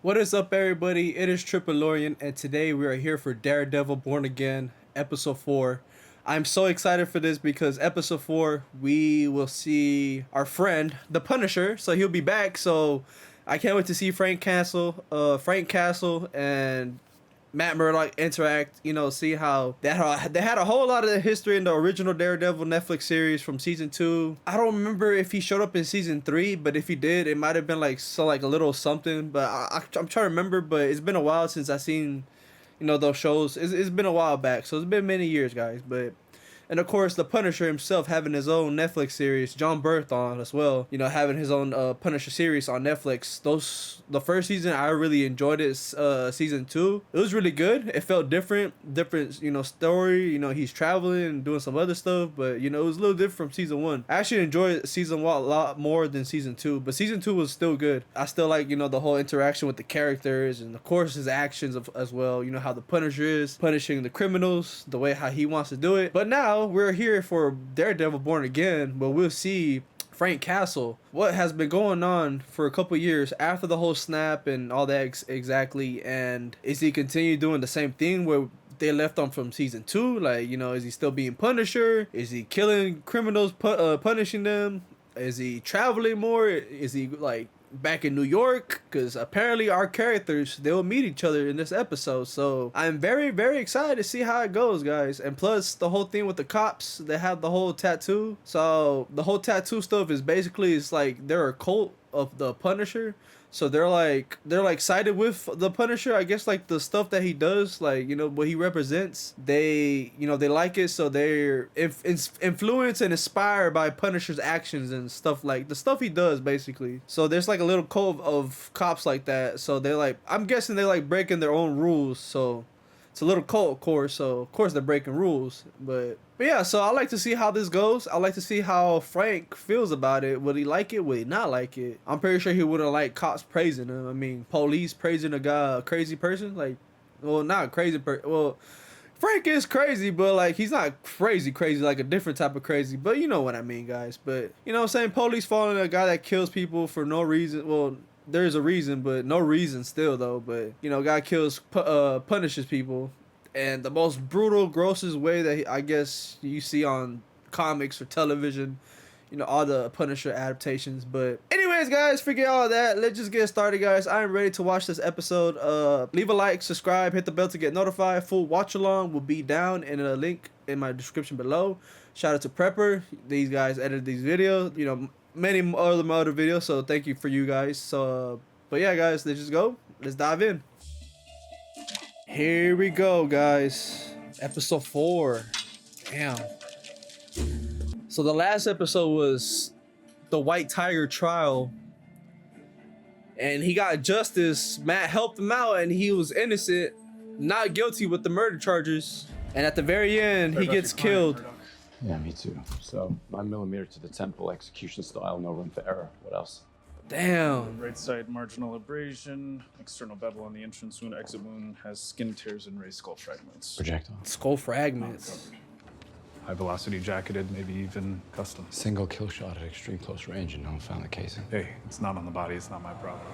What is up, everybody? It is Tripolorian, and today we are here for Daredevil Born Again, Episode 4. I'm so excited for this because Episode 4, we will see our friend, the Punisher, so he'll be back, so I can't wait to see Frank Castle and Matt Murdock interact, see how they had a whole lot of history in the original Daredevil Netflix series from season 2. I don't remember if he showed up in season 3, but if he did, it might have been like a little something, but I'm trying to remember, but it's been a while since I seen, those shows. It's been a while back, so it's been many years, guys, but and of course, the Punisher himself having his own Netflix series, John Berthon as well. Having his own Punisher series on Netflix. The first season I really enjoyed it. Season 2, it was really good. It felt different, story. He's traveling and doing some other stuff, but it was a little different from season 1. I actually enjoyed season 1 a lot more than season 2, but season 2 was still good. I still like the whole interaction with the characters and of course his actions as well. How the Punisher is punishing the criminals, the way how he wants to do it. But now we're here for Daredevil Born Again, but we'll see Frank Castle, what has been going on for a couple years after the whole snap and all that exactly, and is he continue doing the same thing where they left on from season 2? Like, is he still being Punisher? Is he killing criminals, punishing them? Is he traveling more? Is he like back in New York? Because apparently our characters, they'll meet each other in this episode, so I'm very, very excited to see how it goes, guys. And plus the whole thing with the cops, they have the whole tattoo, so the whole tattoo stuff is basically, it's like they're a cult of the Punisher, so they're like sided with the Punisher, I guess. Like the stuff that he does, like what he represents, they they like it, so they're influenced and inspired by Punisher's actions and stuff, like the stuff he does basically. So there's like a little cult of cops like that, so they're like, I'm guessing they like breaking their own rules, so it's a little cult, of course, so of course they're breaking rules. But yeah, so I like to see how this goes. I like to see how Frank feels about it. Would he like it? Would he not like it? I'm pretty sure he wouldn't like cops praising him. I mean, police praising a crazy person. Like, well, not a crazy person. Well, Frank is crazy, but like he's not crazy, like a different type of crazy. But you know what I mean, guys. But you know what I'm saying? Police following a guy that kills people for no reason. Well, there's a reason, but no reason still though. But guy kills, punishes people, and the most brutal, grossest way that I guess you see on comics or television. All the Punisher adaptations. But anyways, guys, forget all that. Let's just get started, guys. I am ready to watch this episode. Leave a like, subscribe, hit the bell to get notified. Full watch along will be down in a link in my description below. Shout out to Prepper. These guys edited these videos. Many other videos. So thank you for you guys. So, but yeah, guys, let's just go. Let's dive in. Here we go, guys. Episode 4. Damn. So the last episode was the White Tiger trial, and he got justice. Matt helped him out, and he was innocent, not guilty with the murder charges. And at the very end, he gets killed. Yeah, me too. So 9mm to the temple, execution style, no room for error. What else? Damn. Right side marginal abrasion, external bevel on the entrance wound, exit wound has skin tears and raised skull fragments. Projectile. Skull fragments. High velocity jacketed, maybe even custom. Single kill shot at extreme close range and no one found the casing. Hey, it's not on the body, it's not my problem.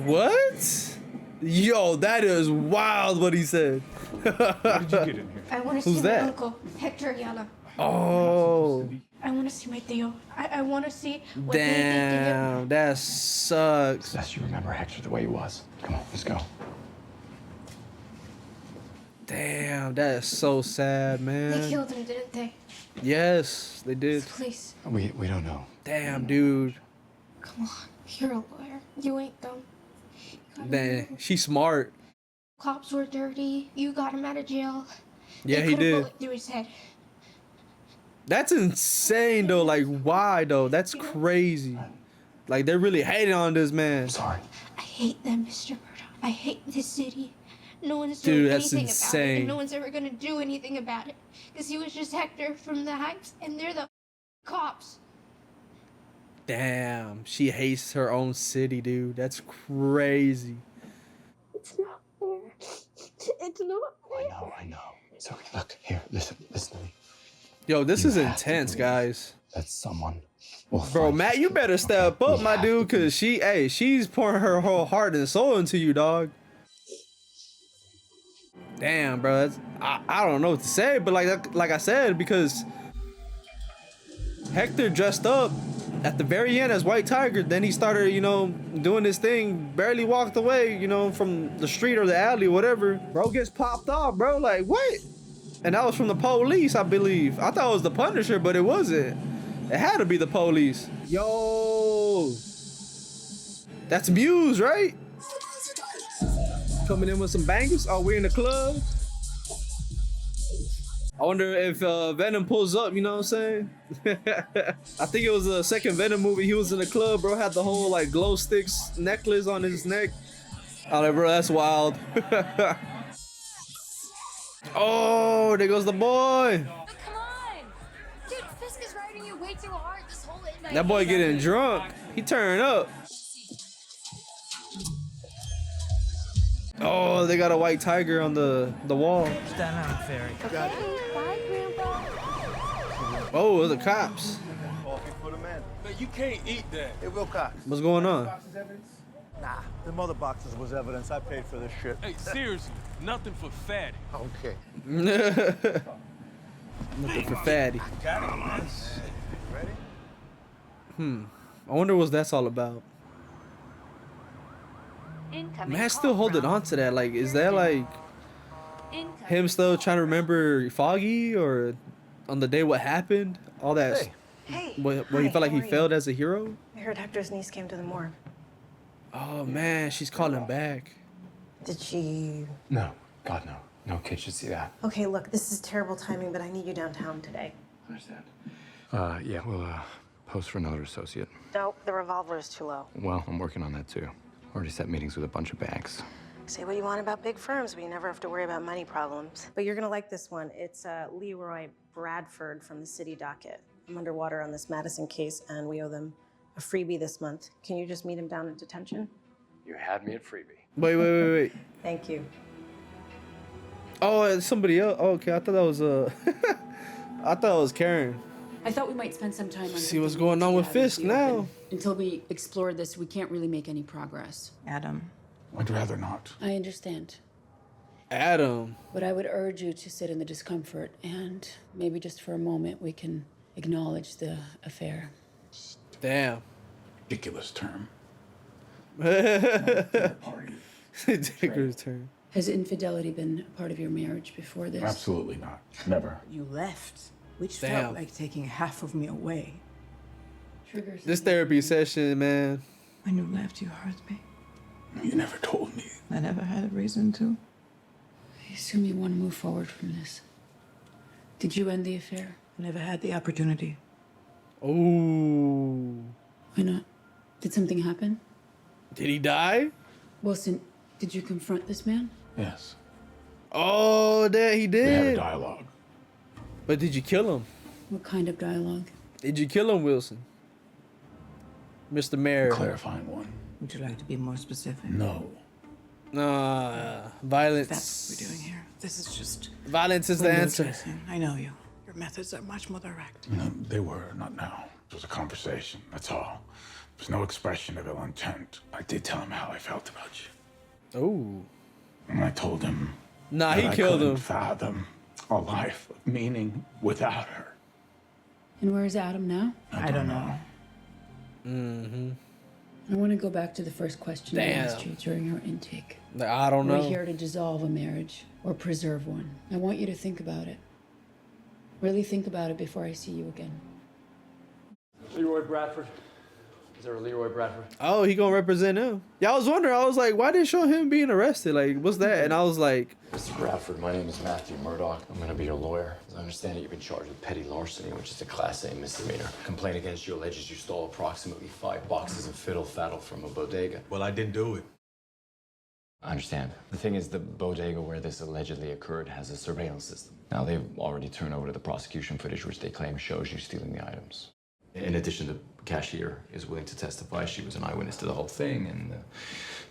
What? Yo, that is wild what he said. How did you get in here? I want to see that? my uncle, Hector Ayala. Oh. I want to see my Theo. I want to see what they did to him. Damn, that sucks. Best you remember Hector the way he was. Come on, let's go. Damn, that is so sad, They man. killed him, didn't they? Yes, they did. Please, We don't know. Damn, dude. come on. You're a lawyer. You ain't dumb. You gotta Man, know. she's smart. Cops were dirty. You got him out of jail. Yeah, They he put a did. bullet through his head. That's insane, though. Like, why, though? That's crazy. Like, they're really hating on this man. I'm sorry. I hate them, Mr. Murdoch. I hate this city. No one's doing Dude, that's anything about it, insane. and no one's ever gonna do anything about it. Because he was just Hector from the Heights, and they're the cops. Damn, she hates her own city, dude. That's crazy. It's not fair. It's not fair. I know. It's okay. Look, here, listen to me. Yo, this You is have to intense, believe guys. That someone Bro, Matt, you better step up, my dude, cause she's pouring her whole heart and soul into you, dog. Damn, bro, I don't know what to say, but like I said, because Hector dressed up at the very end as White Tiger, then he started, you know, doing this thing, barely walked away, you know, from the street or the alley or whatever. Bro gets popped off, bro, like what? And that was from the police, I believe. I thought it was the Punisher, but it wasn't. It had to be the police. Yo, that's Muse, right? Coming in with some bangers. Oh, we're in the club. I wonder if Venom pulls up, you know what I'm saying? I think it was the second Venom movie. He was in the club, bro. Had the whole like glow sticks necklace on his neck. Oh, like, bro, that's wild. Oh, there goes the boy. But come on! Dude, Fisk is riding you way too hard this whole night. That boy getting drunk. He turned up. Oh, they got a White Tiger on the wall. Stand on, Fairy. Okay, bye, Grandpa. Oh, it was the cops. Coffee for the man. But you can't eat that. Hey, Wilcox. What's going on? Nah, the mother boxes was evidence. I paid for this shit. Hey, seriously, nothing for fatty. Okay. Looking for fatty. Got it, man. Ready? I wonder what that's all about. Man, still holding on to that. Like, is that like him still trying to remember Foggy or on the day what happened? All that. Hey. Hey. Where he felt like he failed as a hero? I heard Hector's niece came to the morgue. Oh man, she's calling back. Did she? No, God, no. No kid should see that. Okay, look, this is terrible timing, but I need you downtown today. Understand. Yeah, we'll post for another associate. Nope, the revolver is too low. Well, I'm working on that too. Already set meetings with a bunch of banks. Say what you want about big firms, but you never have to worry about money problems. But you're gonna like this one. It's Leroy Bradford from the city docket. I'm underwater on this Madison case, and we owe them a freebie this month. Can you just meet him down at detention? You had me at freebie. Wait. Thank you. Oh, it's somebody else. Oh, okay, I thought that was I thought it was Karen. I thought we might spend some time on See what's going on with Fisk now. Until we explore this, we can't really make any progress. Adam. I'd rather not. I understand. Adam. But I would urge you to sit in the discomfort and maybe just for a moment we can acknowledge the affair. Damn. Ridiculous term. Digger's turn. Has infidelity been a part of your marriage before this? Absolutely not. Never. You left, which Damn. felt like taking half of me away. Triggers. This therapy session, man. When you left, you hurt me. You never told me. I never had a reason to. I assume you want to move forward from this. Did you end the affair? I never had the opportunity. Ooh. Why not? Did something happen? Did he die? Wilson, did you confront this man? Yes. Oh, that he We had a did. dialogue. But did you kill him? What kind of dialogue? Did you kill him, Wilson? Mr. Mayor. Clarifying one. Would you like to be more specific? No. Violence. That's what we're doing here. This is just. Violence is the window answer. dressing. I know you. Your methods are much more direct. No, they were, not now. It was a conversation, that's all. There's no expression of ill intent. I did tell him how I felt about you. Ooh. And I told him Nah, that he I killed couldn't him. fathom a life of meaning without her. And where's Adam now? I don't know. Mm-hmm. I want to go back to the first question I Damn. asked you during our intake. I don't We're know. here to dissolve a marriage or preserve one. I want you to think about it. Really think about it before I see you again. Leroy Bradford. Is there a Leroy Bradford? Oh, he gonna represent him. Yeah, I was wondering. I was like, why did they show him being arrested? Like, what's that? And I was like, Mr. Bradford, my name is Matthew Murdoch. I'm gonna be your lawyer. As I understand it, you've been charged with petty larceny, which is a Class A misdemeanor. Complaint against you alleges you stole approximately 5 boxes of fiddle-faddle from a bodega. Well, I didn't do it. I understand. The thing is, the bodega where this allegedly occurred has a surveillance system. Now, they've already turned over to the prosecution footage, which they claim shows you stealing the items. In addition, the cashier is willing to testify she was an eyewitness to the whole thing, and the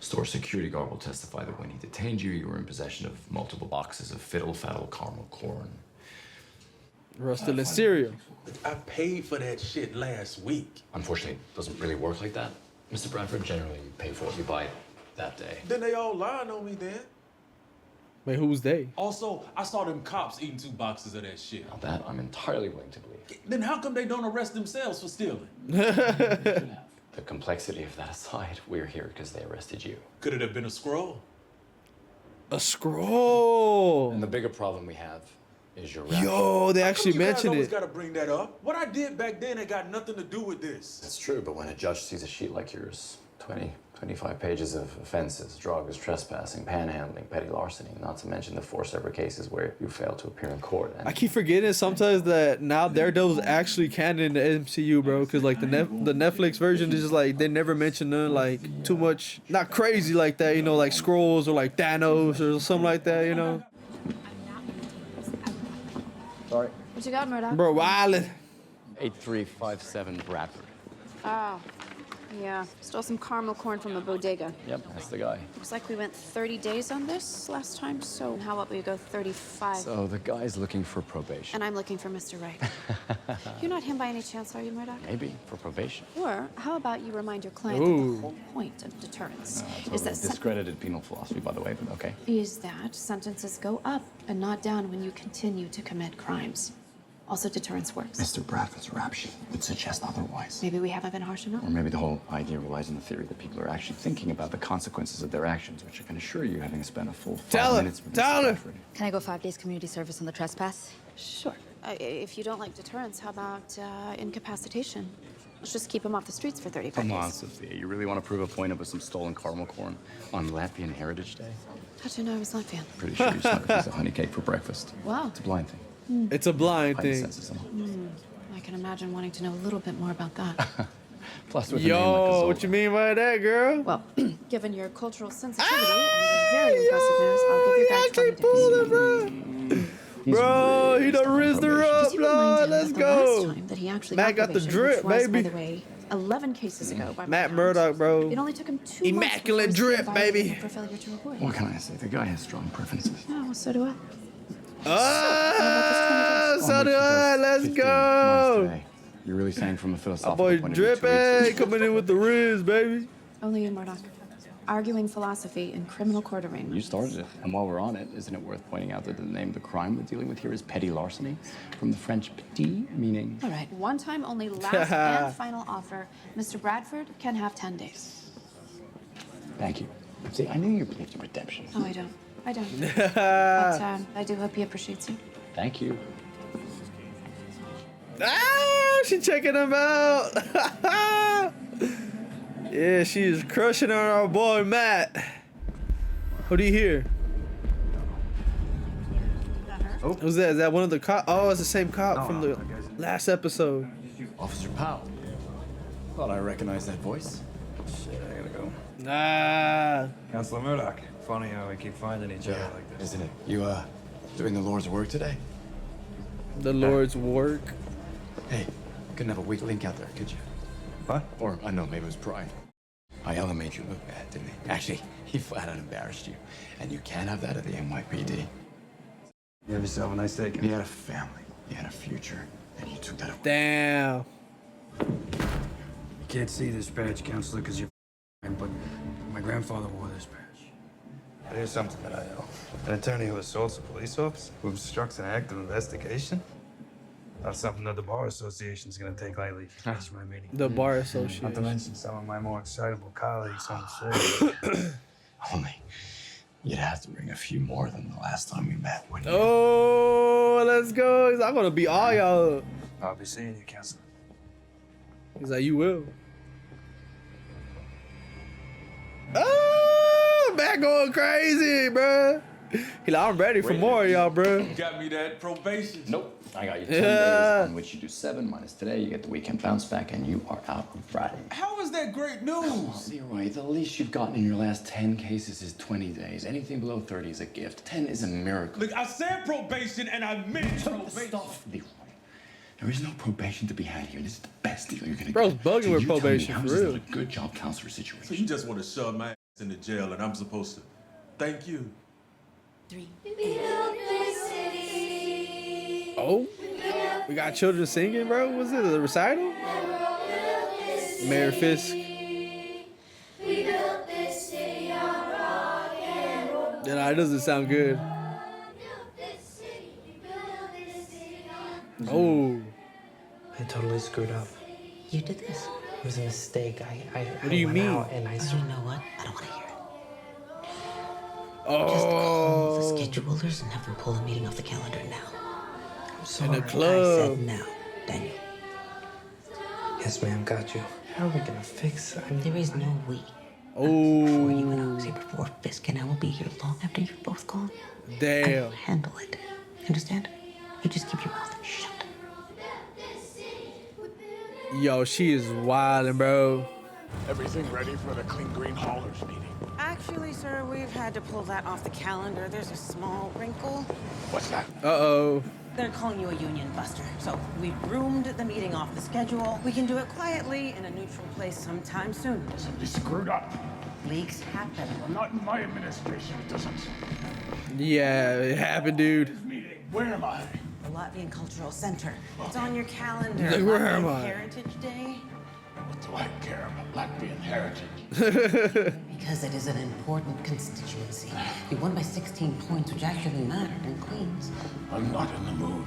store security guard will testify that when he detained you, you were in possession of multiple boxes of fiddle-faddle caramel corn. Rusted in cereal. I paid for that shit last week. Unfortunately, it doesn't really work like that. Mr. Bradford, generally you pay for what you buy that day. Then they all lying on me then. Wait, who's they? Also, I saw them cops eating 2 boxes of that shit. Now that I'm entirely willing to believe. Then how come they don't arrest themselves for stealing? The complexity of that aside, we're here because they arrested you. Could it have been a scroll? A scroll. And the bigger problem we have is your Yo, they actually mentioned You it. always gotta bring that up. What I did back then ain't got nothing to do with this. It's true, but when a judge sees a sheet like yours, 20, 25 pages of offenses, drugs, trespassing, panhandling, petty larceny, not to mention the 4 separate cases where you failed to appear in court. And I keep forgetting sometimes that now Daredevil's actually canon in the MCU, bro. Because like the Netflix version is just like they never mention none like too much, not crazy like that, you know, like scrolls or like Thanos or something like that, you know. sorry. What you got, Murdoch? Bro, wildin'. 8357 Bradford. Oh, yeah. Stole some caramel corn from a bodega. Yep, that's the guy. Looks like we went 30 days on this last time, so how about we go 35? So the guy's looking for probation. And I'm looking for Mr. Right. You're not him by any chance, are you, Murdoch? Maybe for probation. Or how about you remind your client that the whole point of deterrence is that Discredited penal philosophy, by the way, but okay. is that sentences go up and not down when you continue to commit crimes. Also, deterrence works. Mr. Bradford's rap sheet would suggest otherwise. Maybe we haven't been harsh enough. Or maybe the whole idea relies on the theory that people are actually thinking about the consequences of their actions, which I can assure you, having spent a full 5 minutes with Mr. Bradford. Can I go 5 days community service on the trespass? Sure. If you don't like deterrence, how about incapacitation? Let's just keep him off the streets for 35 Come days. on, Sophia. You really want to prove a point of with some stolen caramel corn on Latvian Heritage Day? How'd you know I was Latvian? Pretty sure you snuck a piece of honey cake for breakfast. Wow. It's a blind thing. It's a blind Heightened thing. sense of smell. I can imagine wanting to know a little bit more about that. Plus, with a name like Yo, Azola. what you mean by that, girl? Well, given your cultural sensitivity and your very impressive news, I'll give your guy 20 days. Bro, he done rizzed her up, Did you remind bro. him Let's that the last go. time that he actually Matt got the probation, drip, which was, baby. By the way, 11 cases ago. By my Matt count. Murdoch, bro. It only took him 2 Immaculate months before he drip, violated baby. him for failure to report. What can I say? The guy has strong preferences. Oh, well, so do I. Ah, so do On which he I. does Let's 15 go. months today. You're really saying from a My philosophical boy point of view, 2 Drippy weeks? coming in with the riz, baby. Only you, Murdoch. Arguing philosophy in criminal court arena. You started it. And while we're on it, isn't it worth pointing out that the name of the crime we're dealing with here is petty larceny, from the French petit, meaning... All right, one time only last and final offer. Mr. Bradford can have 10 days. Thank you. See, I knew you believed in redemption. Oh, I don't. I don't. But I do hope he appreciates you. Thank you. Ah, she checking him out. Yeah, she is crushing on our boy Matt. What do you hear? Who's that? Is that one of the cops? Oh, it's the same cop from the last episode. Officer Powell. Thought I recognized that voice. Shit, I gotta go. Ah. Counselor Murdoch. Funny how we keep finding each other like this. Isn't it? You, doing the Lord's work today? The Lord's work. Hey, couldn't have a weak link out there, could you? What? Or, I don't know, maybe it was pride. Ayala made you look bad, didn't he? Actually, he flat out embarrassed you. And you can't have that at the NYPD. You have yourself a nice day. He had a family. He had a future. And you took that away. Damn. You can't see this badge, Counselor, because you're but my grandfather wore this badge. But here's something that I know. An attorney who assaults a police officer, who obstructs an active investigation, not something that the Bar Association's gonna take lightly if you catch my meeting. The Bar Association. Not to mention some of my more excitable colleagues on the circuit. Only, you'd have to bring a few more than the last time we met, wouldn't you? Oh, let's go. He's like, I'm gonna beat all y'all up. I'll be seeing you, Counselor. He's like, you will. Oh, back going crazy, bruh. He like, I'm ready for more of y'all, bruh. You got me that probation. Nope. I got you 10 days on which you do 7 minus today. You get the weekend bounce back, and you are out on Friday. How is that great news? Leroy, the least you've gotten in your last 10 cases is 20 days. Anything below 30 is a gift. 10 is a miracle. Look, I said probation and I meant probation. Stop, Leroy. There is no probation to be had here. This is the best deal you're gonna Bro's get. bugging So with you tell me, probation, how for is this real. not a good job counselor situation? So you just want to shove my ass into jail and I'm supposed to thank you? 3. Oh. We got children singing, bro. Was it a recital? Mayor Fisk. Yeah, it doesn't sound good. Oh. I totally screwed up. You did this. It was a mistake. What do you went mean? out and I You know what? I don't want to hear it. Oh. Just call the schedulers and have them pull a meeting off the calendar now. I'm sorry. In the I club. said now, Daniel. Yes, ma'am. Got you. How are we gonna fix it? There is no we. Oh. Before you and Oxy, before Fisk and I will be here long after you're both gone. I Damn. will handle it. Understand? You just keep your mouth shut. Yo, she is wildin', bro. Everything ready for the Clean Green Haulers meeting? Actually, sir, we've had to pull that off the calendar. There's a small wrinkle. What's that? Uh-oh. They're calling you a union buster. So we roomed the meeting off the schedule. We can do it quietly in a neutral place sometime soon. Somebody screwed up. Leaks happen. Not in my administration, it doesn't. Yeah, it happened, dude. Meeting. Where am I? The Latvian Cultural Center. It's on your calendar. Like, where am Latvian I? Heritage Day. What do I care about Latvian heritage? Because it is an important constituency. We won by 16 points, which actually mattered in Queens. I'm not in the mood.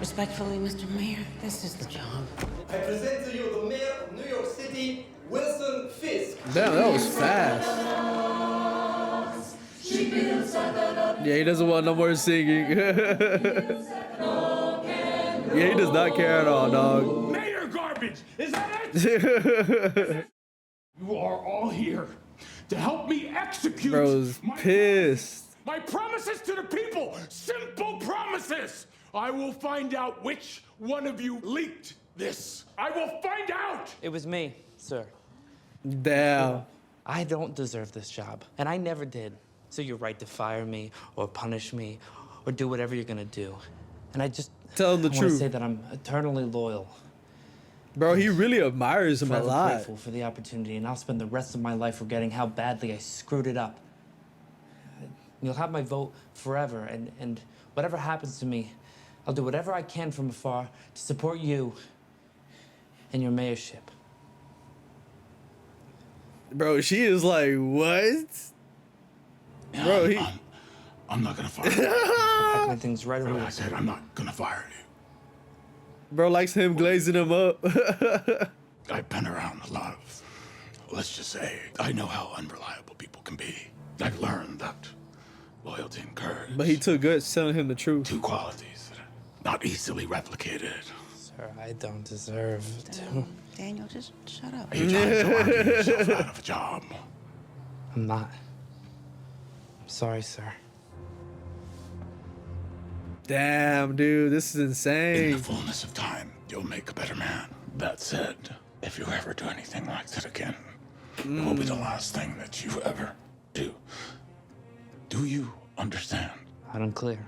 Respectfully, Mr. Mayor, this is the job. I present to you the mayor of New York City, Wilson Fisk. Damn, that was fast. Yeah, he doesn't want no more singing. Yeah, he does not care at all, dog. Mayor garbage! Is that it? You are all here to help me execute Bro's pissed. my promises to the people. Simple promises. I will find out which one of you leaked this. I will find out. It was me, sir. Damn. I don't deserve this job, and I never did. So you're right to fire me or punish me or do whatever you're gonna do. And I just tell him the I want truth. to say that I'm eternally loyal. Bro, he really admires him a Forever lot. grateful for the opportunity, and I'll spend the rest of my life forgetting how badly I screwed it up. You'll have my vote forever, and whatever happens to me, I'll do whatever I can from afar to support you and your mayorship. Bro, she is like, what? Bro, he... I'm not gonna fire you. Packing things right away. I said I'm not gonna fire you. Bro likes him glazing him up. I've been around a lot of, let's just say, I know how unreliable people can be. I've learned that loyalty and courage. But he took good telling him the truth. Two qualities that are not easily replicated. Sir, I don't deserve to. Daniel, just shut up. Are you trying to argue yourself out of a job? I'm not. I'm sorry, sir. Damn, dude, this is In insane. the fullness of time, you'll make a better man. That said, if you ever do anything like that again, it will be the last thing that you ever do. Do you understand? Loud and clear.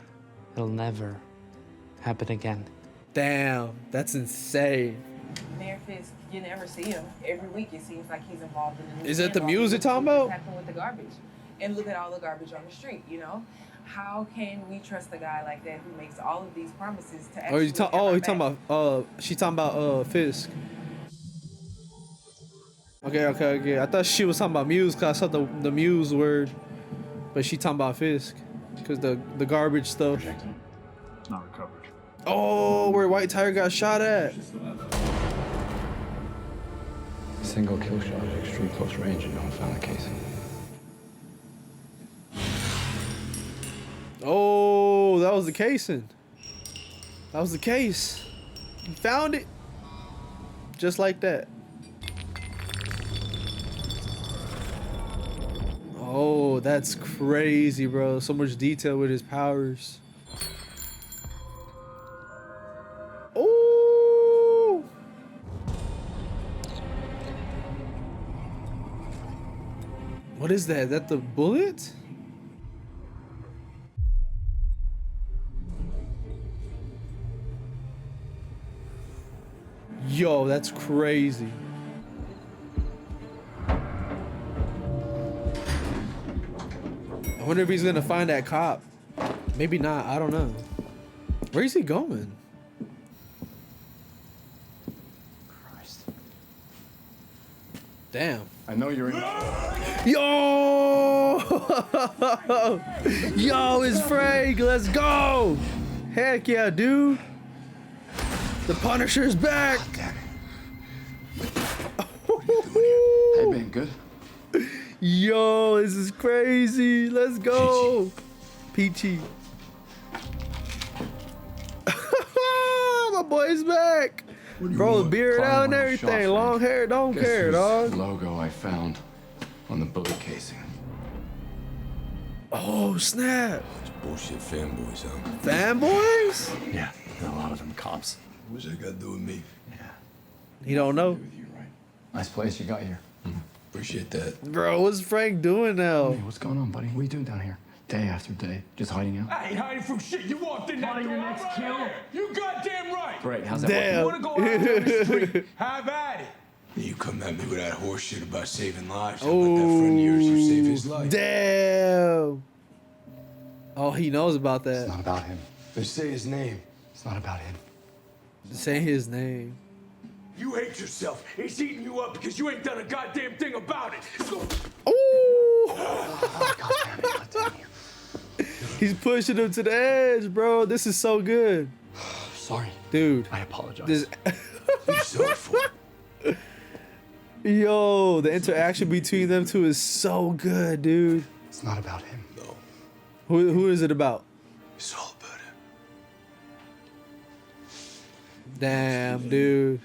It'll never happen again. Damn, that's insane. Mayor Fisk, you never see him. Every week it seems like he's involved in the news. Is that the music talking about? What's happening with the garbage? And look at all the garbage on the street, you know? How can we trust a guy like that who makes all of these promises to actually He talking about she talking about Fisk. Okay. I thought she was talking about Muse cause I saw the Muse word. But she talking about Fisk. Cause the garbage stuff. It's not recovered. Oh, where White Tiger got shot at. Single kill shot at extreme close range and no one found the casing. Oh, that was the casing. That was the case. He found it. Just like that. Oh, that's crazy, bro. So much detail with his powers. Oh. What is that? Is that the bullet? Yo, that's crazy. I wonder if he's gonna find that cop. Maybe not. I don't know. Where is he going? Damn. I know you're in. Yo! Yo, it's Frank. Let's go. Heck yeah, dude. The Punisher's back. Hey, man, good? Yo, this is crazy. Let's go. Peachy. My boy's back. Bro, beard out and everything. Long hair, don't care, dog. Logo I found on the bullet casing. Oh, snap. Bullshit fanboys, huh? Fanboys? Yeah, a lot of them cops. What's that got to do with me? He don't know. Nice place you got here. Appreciate that. Bro, what's Frank doing now? Hey, what's going on, buddy? What are you doing down here? Day after day, just hiding out? I ain't hiding from shit. You walked in that door. Your next kill? You goddamn right. Great, how's that Damn. You want to go out on the street? Have at it. You come at me with that horse shit about saving lives. How about that friend of yours who saved his life? Damn. Oh, he knows about that. It's not about him. Just say his name. It's not about him. Say his name. You hate yourself. He's eating you up because you ain't done a goddamn thing about it. Ooh. God damn you. He's pushing him to the edge, bro. This is so good. Sorry. Dude. I apologize. This... You're sorry for it. Yo, the interaction between them two is so good, dude. It's not about him. No. Who is it about? It's all about him. Damn, dude.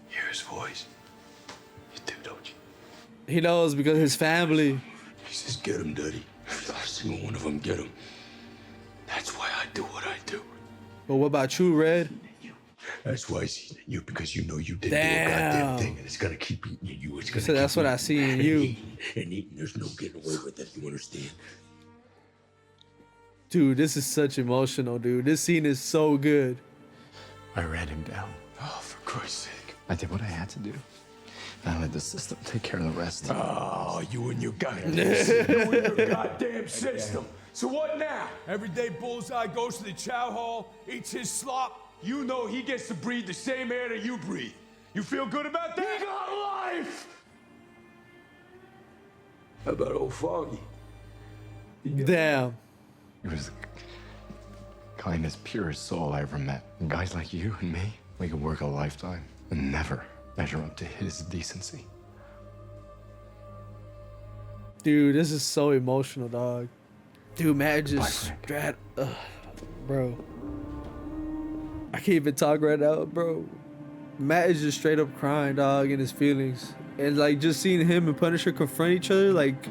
Hear his voice. You do, don't you? He knows because his family. He says, get him, Daddy. Every single one of them, get him. That's why I do what I do. But what about you, Red? That's why he's eating you, because you know you didn't Damn. do a goddamn thing, and it's gonna keep eating you. It's gonna So that's keep what I see in you. And eating, there's no getting away with it. You understand? Dude, this is such emotional, dude. This scene is so good. I ran him down. Oh, for Christ's sake. I did what I had to do. I let the system take care of the rest. Oh, you and your goddamn system. You and your goddamn system. So what now? Every day Bullseye goes to the chow hall, eats his slop. You know he gets to breathe the same air that you breathe. You feel good about that? He got life! How about old Foggy? Damn. He was the kindest, purest soul I ever met. And guys like you and me, we could work a lifetime and never measure up to his decency. Dude, this is so emotional, dog. Dude, Matt just bro. I can't even talk right now, bro. Matt is just straight up crying, dog, in his feelings. And like just seeing him and Punisher confront each other, like,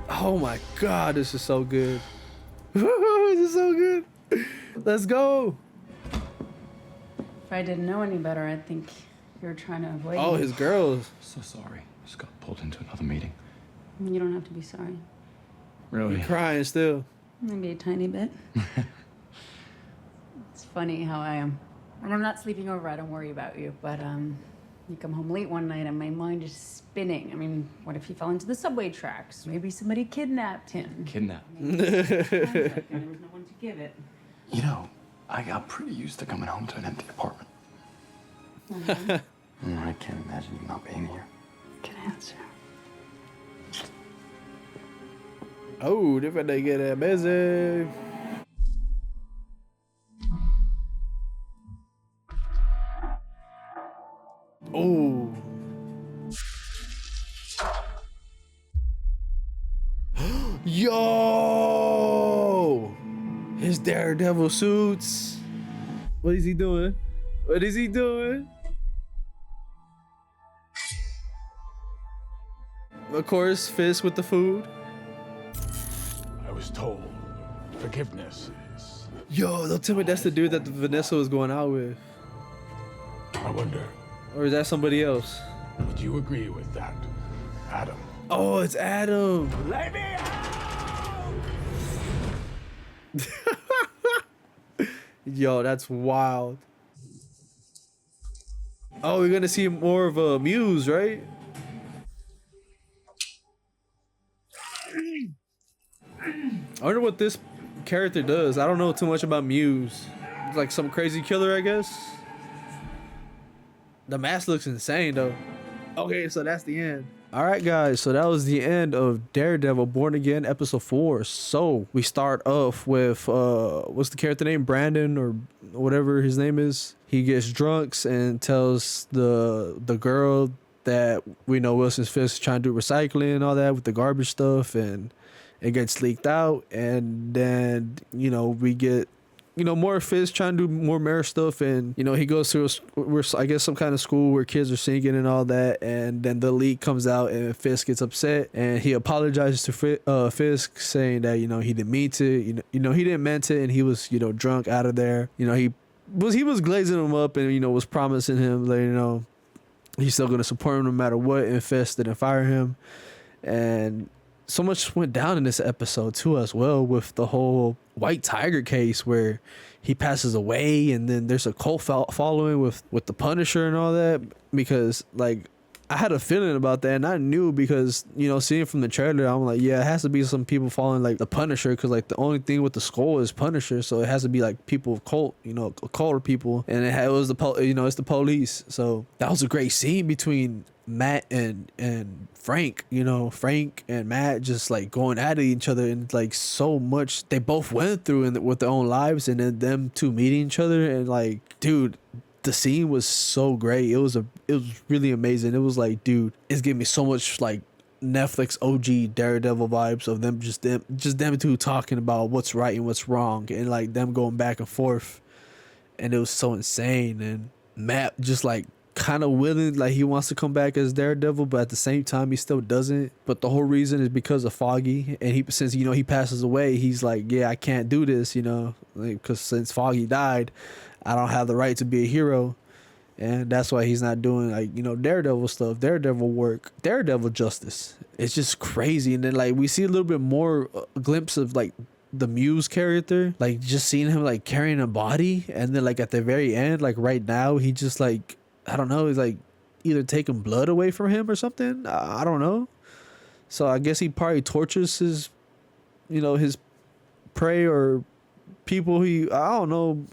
oh my god, this is so good. This is so good. Let's go. If I didn't know any better, I'd think you were trying to avoid Oh, me. his girls. So sorry. Just got pulled into another meeting. You don't have to be sorry. Really? You're crying still. Maybe a tiny bit. It's funny how when I'm not sleeping over, I don't worry about you. But you come home late one night and my mind is spinning. I mean, what if he fell into the subway tracks? Maybe somebody kidnapped him. Kidnapped. And there was no one to give it. You know, I got pretty used to coming home to an empty apartment. I can't imagine you not being here. Can answer. Oh, they're finna get that busy. Oh. Yo! His Daredevil suits. What is he doing? What is he doing? Of course, Fist with the food. I was told forgiveness is. Yo, don't tell me that's the dude that Vanessa was going out with. I wonder, Or is that somebody else? would you agree with that, Adam? Oh, it's Adam. Let me out! Yo, that's wild. Oh, we're gonna see more of a Muse, right? I wonder what this character does. I don't know too much about Muse. It's like some crazy killer, I guess. The mask looks insane, though. Okay, so that's the end. All right, guys. So that was the end of Daredevil Born Again, episode 4. So we start off with what's the character name? Brandon or whatever his name is. He gets drunk and tells the girl that we know Wilson Fisk trying to do recycling and all that with the garbage stuff, and it gets leaked out, and then we get more Fisk trying to do more mayor stuff, and he goes to I guess some kind of school where kids are singing and all that, and then the leak comes out and Fisk gets upset and he apologizes to Fisk, saying that he didn't mean to, he didn't meant it, and he was drunk out of there. He was glazing him up and was promising him that he's still gonna support him no matter what, and Fisk didn't fire him. And so much went down in this episode too as well, with the whole White Tiger case where he passes away, and then there's a cult following with the Punisher and all that, because I had a feeling about that, and I knew because seeing from the trailer, I'm like, yeah, it has to be some people following the Punisher, because the only thing with the skull is Punisher, so it has to be people of cult, cult people, and it was it's the police. So that was a great scene between Matt and Frank. Frank and Matt just going at each other, and so much they both went through with their own lives, and then them two meeting each other, and dude, the scene was so great. It was really amazing. It was dude, it's giving me so much Netflix OG Daredevil vibes of them two talking about what's right and what's wrong, and them going back and forth, and it was so insane. And Matt just kind of willing, he wants to come back as Daredevil, but at the same time he still doesn't. But the whole reason is because of Foggy, and since he passes away, he's yeah, I can't do this, because since Foggy died, I don't have the right to be a hero, and that's why he's not doing Daredevil stuff, Daredevil work, Daredevil justice. It's just crazy. And then we see a little bit more glimpse of the Muse character, just seeing him carrying a body, and then at the very end, right now, he just I don't know, he's either taking blood away from him or something. I don't know. So I guess he probably tortures his his prey or people. I don't know,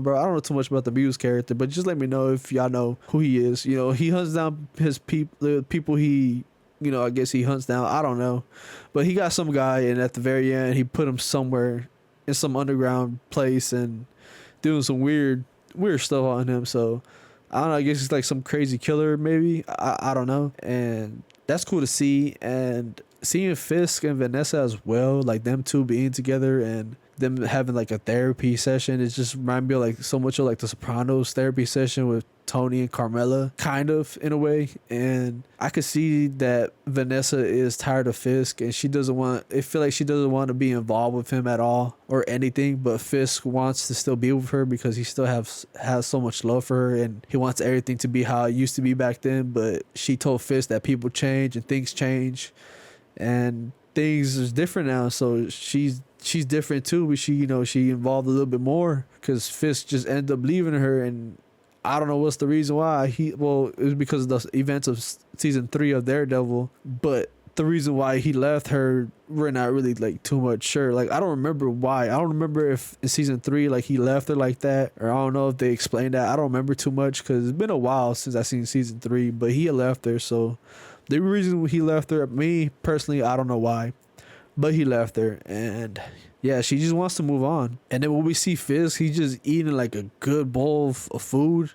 bro. I don't know too much about the Muse character, but just let me know if y'all know who he is. He hunts down the people he I guess he hunts down. I don't know, but he got some guy, and at the very end he put him somewhere in some underground place and doing some weird stuff on him. So I don't know, I guess he's some crazy killer maybe. I don't know. And that's cool to see. And seeing Fisk and Vanessa as well, them two being together and them having a therapy session, it just reminded me of so much of the Sopranos therapy session with Tony and Carmela, kind of, in a way. And I could see that Vanessa is tired of Fisk, and she doesn't want to be involved with him at all or anything, but Fisk wants to still be with her because he still has so much love for her, and he wants everything to be how it used to be back then. But she told Fisk that people change and things change, and things is different now. So she's different too, but she involved a little bit more because Fisk just ended up leaving her, and I don't know what's the reason why. It was because of the events of season 3 of Daredevil, but the reason why he left her, we're not really too much sure. I don't remember why. I don't remember if in season 3 he left her like that, or I don't know if they explained that. I don't remember too much because it's been a while since I seen season 3, but he had left her. So the reason he left her, me personally, I don't know why, but he left her, and yeah, she just wants to move on. And then when we see Fisk, he's just eating a good bowl of food,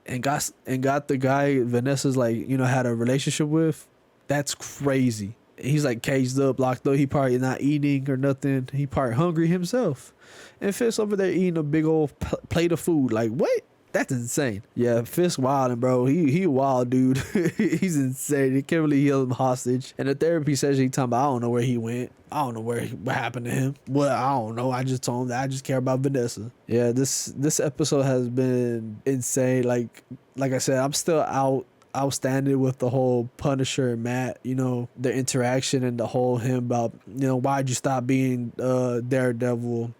and got the guy Vanessa's had a relationship with. That's crazy. He's caged up, locked up. He probably not eating or nothing. He probably hungry himself, and Fisk over there eating a big old plate of food. What? That's insane. Yeah, Fisk wilding, bro. He a wild dude. He's insane. He can't really held him hostage. And the therapy session, he talking about, I don't know where he went. I don't know what happened to him. Well, I don't know. I just told him that I just care about Vanessa. Yeah, this episode has been insane. Like I said, I'm still outstanding with the whole Punisher and Matt, their interaction, and the whole him about, why'd you stop being Daredevil,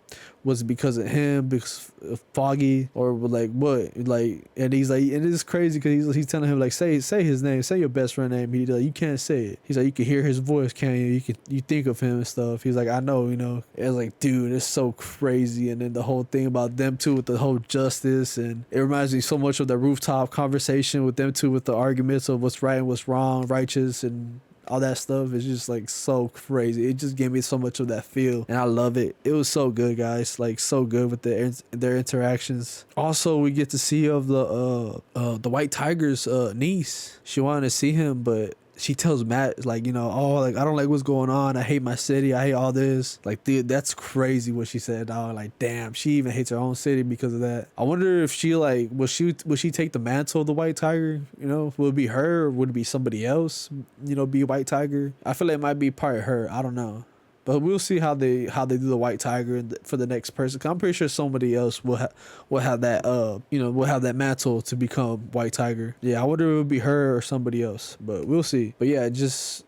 was it because of him, because of Foggy, or like what? Like, and he's like, and it's crazy because he's telling him like, say his name, say your best friend name. He's like, you can't say it. He's like, you can hear his voice, can you? You think of him and stuff. He's like, I know, you know. It's like, dude, it's so crazy. And then the whole thing about them two with the whole justice, and it reminds me so much of the rooftop conversation with them two with the arguments of what's right and what's wrong, righteous and all that stuff. Is just like so crazy. It just gave me so much of that feel, and I love it. It was so good, guys. Like so good with their interactions. Also, we get to see of the White Tiger's niece. She wanted to see him, but she tells Matt, like, you know, oh, like, I don't like what's going on. I hate my city. I hate all this. Like, dude, that's crazy what she said, dog. Like, damn, she even hates her own city because of that. I wonder if she, like, will she take the mantle of the White Tiger? You know, will it be her or would it be somebody else, you know, be White Tiger? I feel like it might be part of her. I don't know. But we'll see how they do the White Tiger for the next person. 'Cause I'm pretty sure somebody else will have that will have that mantle to become White Tiger. Yeah, I wonder if it would be her or somebody else. But we'll see. But yeah, just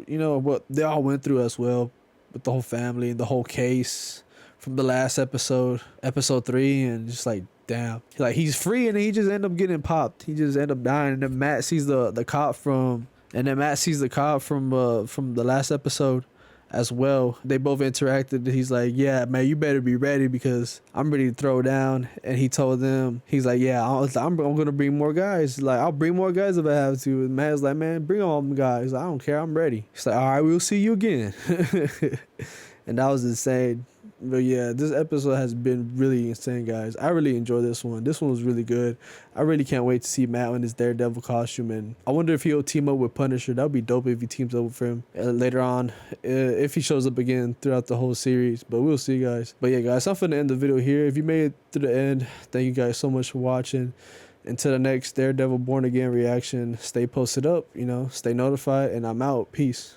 what they all went through as well with the whole family and the whole case from the last episode 3, and just like, damn, like he's free and he just end up getting popped. He just end up dying, and then Matt sees the cop from the last episode as well. They both interacted. He's like, yeah, man, you better be ready because I'm ready to throw down. And he told them, he's like, yeah, I'm gonna bring more guys. Like, I'll bring more guys if I have to. And Matt's like, man, bring all them guys. I don't care, I'm ready. He's like, all right, we'll see you again. And that was insane. But yeah, this episode has been really insane, guys. I really enjoyed this one. This one was really good. I really can't wait to see Matt in his Daredevil costume, and I wonder if he'll team up with Punisher. That would be dope if he teams up with him later on, if he shows up again throughout the whole series. But we'll see, guys. But yeah, guys, I'm finna end the video here. If you made it to the end, thank you guys so much for watching. Until the next Daredevil Born Again reaction, stay posted up, stay notified, and I'm out. Peace.